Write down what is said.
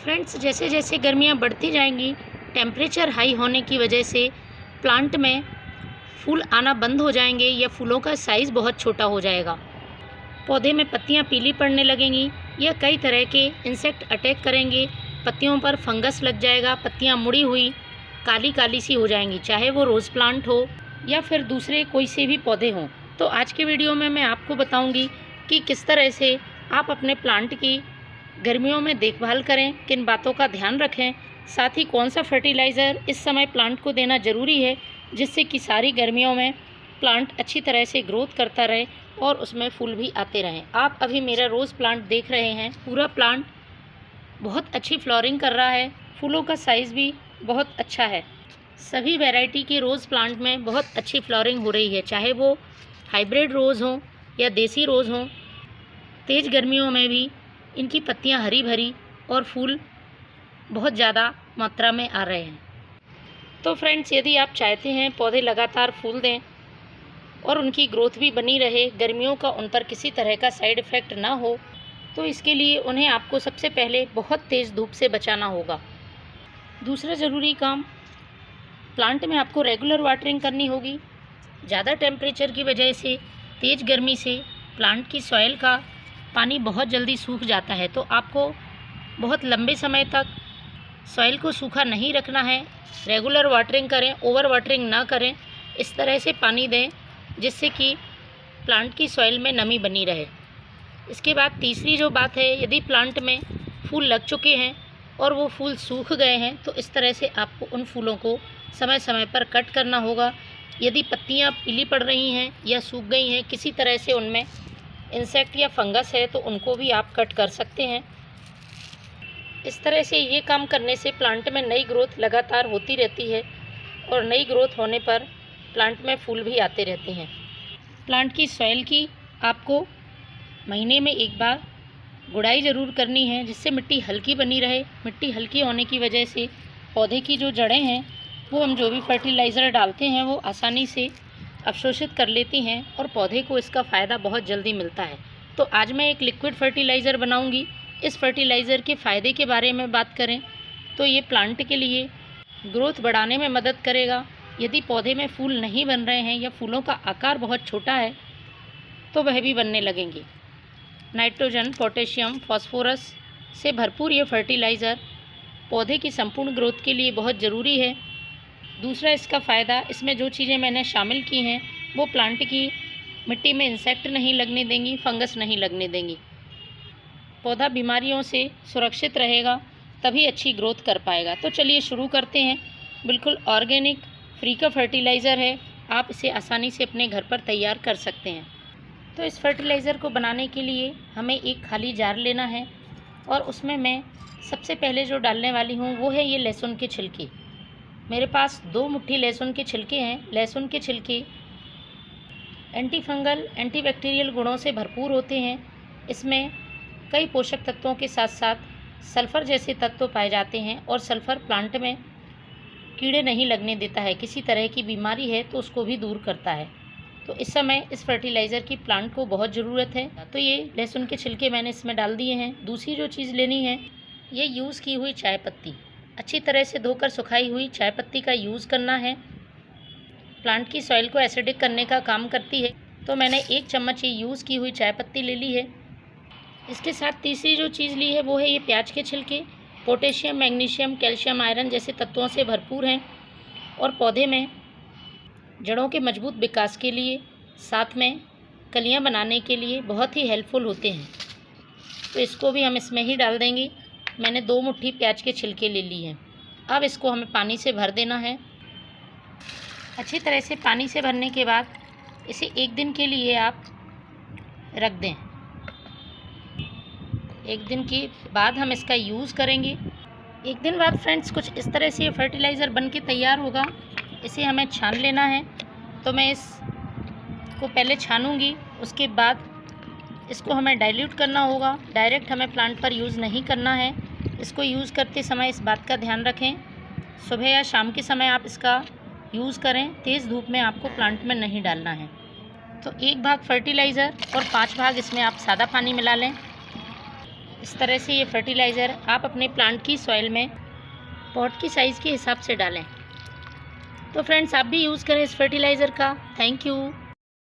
Friends, जैसे जैसे गर्मियाँ बढ़ती जाएंगी, टेम्परेचर हाई होने की वजह से प्लांट में फूल आना बंद हो जाएंगे या फूलों का साइज़ बहुत छोटा हो जाएगा। पौधे में पत्तियां पीली पड़ने लगेंगी या कई तरह के इंसेक्ट अटैक करेंगे। पत्तियों पर फंगस लग जाएगा, पत्तियां मुड़ी हुई काली काली सी हो जाएंगी, चाहे वो रोज़ प्लांट हो या फिर दूसरे कोई से भी पौधे हों। तो आज के वीडियो में मैं आपको बताऊंगी कि किस तरह से आप अपने प्लांट की गर्मियों में देखभाल करें, किन बातों का ध्यान रखें, साथ ही कौन सा फर्टिलाइज़र इस समय प्लांट को देना ज़रूरी है जिससे कि सारी गर्मियों में प्लांट अच्छी तरह से ग्रोथ करता रहे और उसमें फूल भी आते रहें। आप अभी मेरा रोज़ प्लांट देख रहे हैं। पूरा प्लांट बहुत अच्छी फ्लोरिंग कर रहा है, फूलों का साइज़ भी बहुत अच्छा है। सभी वैरायटी के रोज़ प्लांट में बहुत अच्छी फ्लोरिंग हो रही है, चाहे वो हाइब्रिड रोज़ हों या देसी रोज़ हों। तेज़ गर्मियों में भी इनकी पत्तियां हरी भरी और फूल बहुत ज़्यादा मात्रा में आ रहे हैं। तो फ्रेंड्स, यदि आप चाहते हैं पौधे लगातार फूल दें और उनकी ग्रोथ भी बनी रहे, गर्मियों का उन पर किसी तरह का साइड इफ़ेक्ट ना हो, तो इसके लिए उन्हें आपको सबसे पहले बहुत तेज़ धूप से बचाना होगा। दूसरा ज़रूरी काम, प्लांट में आपको रेगुलर वाटरिंग करनी होगी। ज़्यादा टेम्परेचर की वजह से, तेज़ गर्मी से प्लांट की सॉइल का पानी बहुत जल्दी सूख जाता है, तो आपको बहुत लंबे समय तक सॉइल को सूखा नहीं रखना है। रेगुलर वाटरिंग करें, ओवर वाटरिंग ना करें। इस तरह से पानी दें जिससे कि प्लांट की सॉइल में नमी बनी रहे। इसके बाद तीसरी जो बात है, यदि प्लांट में फूल लग चुके हैं और वो फूल सूख गए हैं, तो इस तरह से आपको उन फूलों को समय समय पर कट करना होगा। यदि पत्तियां पीली पड़ रही हैं या सूख गई हैं, किसी तरह से उनमें इंसेक्ट या फंगस है, तो उनको भी आप कट कर सकते हैं। इस तरह से ये काम करने से प्लांट में नई ग्रोथ लगातार होती रहती है और नई ग्रोथ होने पर प्लांट में फूल भी आते रहते हैं। प्लांट की सॉइल की आपको महीने में एक बार गुड़ाई ज़रूर करनी है, जिससे मिट्टी हल्की बनी रहे। मिट्टी हल्की होने की वजह से पौधे की जो जड़ें हैं वो हम जो भी फर्टिलाइज़र डालते हैं वो आसानी से अवशोषित कर लेती हैं और पौधे को इसका फ़ायदा बहुत जल्दी मिलता है। तो आज मैं एक लिक्विड फर्टिलाइज़र बनाऊंगी। इस फर्टिलाइज़र के फ़ायदे के बारे में बात करें तो ये प्लांट के लिए ग्रोथ बढ़ाने में मदद करेगा। यदि पौधे में फूल नहीं बन रहे हैं या फूलों का आकार बहुत छोटा है तो वह भी बनने लगेंगे। नाइट्रोजन, पोटेशियम, फॉस्फोरस से भरपूर ये फर्टिलाइज़र पौधे की संपूर्ण ग्रोथ के लिए बहुत ज़रूरी है। दूसरा इसका फ़ायदा, इसमें जो चीज़ें मैंने शामिल की हैं वो प्लांट की मिट्टी में इंसेक्ट नहीं लगने देंगी, फंगस नहीं लगने देंगी। पौधा बीमारियों से सुरक्षित रहेगा, तभी अच्छी ग्रोथ कर पाएगा। तो चलिए शुरू करते हैं। बिल्कुल ऑर्गेनिक फ्री का फर्टिलाइज़र है, आप इसे आसानी से अपने घर पर तैयार कर सकते हैं। तो इस फर्टिलाइज़र को बनाने के लिए हमें एक खाली जार लेना है और उसमें मैं सबसे पहले जो डालने वाली हूँ वो है ये लहसुन के छिलके। मेरे पास 2 मुट्ठी लहसुन के छिलके हैं। लहसुन के छिलके एंटी फंगल, एंटीबैक्टीरियल गुणों से भरपूर होते हैं। इसमें कई पोषक तत्वों के साथ साथ सल्फ़र जैसे तत्व पाए जाते हैं और सल्फ़र प्लांट में कीड़े नहीं लगने देता है। किसी तरह की बीमारी है तो उसको भी दूर करता है। तो इस समय इस फर्टिलाइज़र की प्लांट को बहुत ज़रूरत है। तो ये लहसुन के छिलके मैंने इसमें डाल दिए हैं। दूसरी जो चीज़ लेनी है, ये यूज़ की हुई चाय पत्ती, अच्छी तरह से धोकर सुखाई हुई चाय पत्ती का यूज़ करना है। प्लांट की सॉइल को एसिडिक करने का काम करती है, तो मैंने 1 चम्मच ये यूज़ की हुई चाय पत्ती ले ली है। इसके साथ तीसरी जो चीज़ ली है वो है ये प्याज के छिलके। पोटेशियम, मैग्नीशियम, कैल्शियम, आयरन जैसे तत्वों से भरपूर हैं और पौधे में जड़ों के मजबूत विकास के लिए, साथ में कलियां बनाने के लिए बहुत ही हेल्पफुल होते हैं। तो इसको भी हम इसमें ही डाल देंगे। मैंने 2 मुट्ठी प्याज के छिलके ले ली हैं। अब इसको हमें पानी से भर देना है। अच्छी तरह से पानी से भरने के बाद इसे 1 दिन के लिए आप रख दें। 1 दिन के बाद हम इसका यूज़ करेंगे। 1 दिन बाद फ्रेंड्स कुछ इस तरह से ये फर्टिलाइज़र बन के तैयार होगा। इसे हमें छान लेना है। तो मैं इसको पहले छानूंगी, उसके बाद इसको हमें डाइल्यूट करना होगा। डायरेक्ट हमें प्लांट पर यूज़ नहीं करना है। इसको यूज़ करते समय इस बात का ध्यान रखें, सुबह या शाम के समय आप इसका यूज़ करें। तेज़ धूप में आपको प्लांट में नहीं डालना है। तो 1 भाग फर्टिलाइज़र और 5 भाग इसमें आप सादा पानी मिला लें। इस तरह से ये फर्टिलाइज़र आप अपने प्लांट की सॉइल में पॉट की साइज़ के हिसाब से डालें। तो फ्रेंड्स, आप भी यूज़ करें इस फर्टिलाइज़र का। Thank you.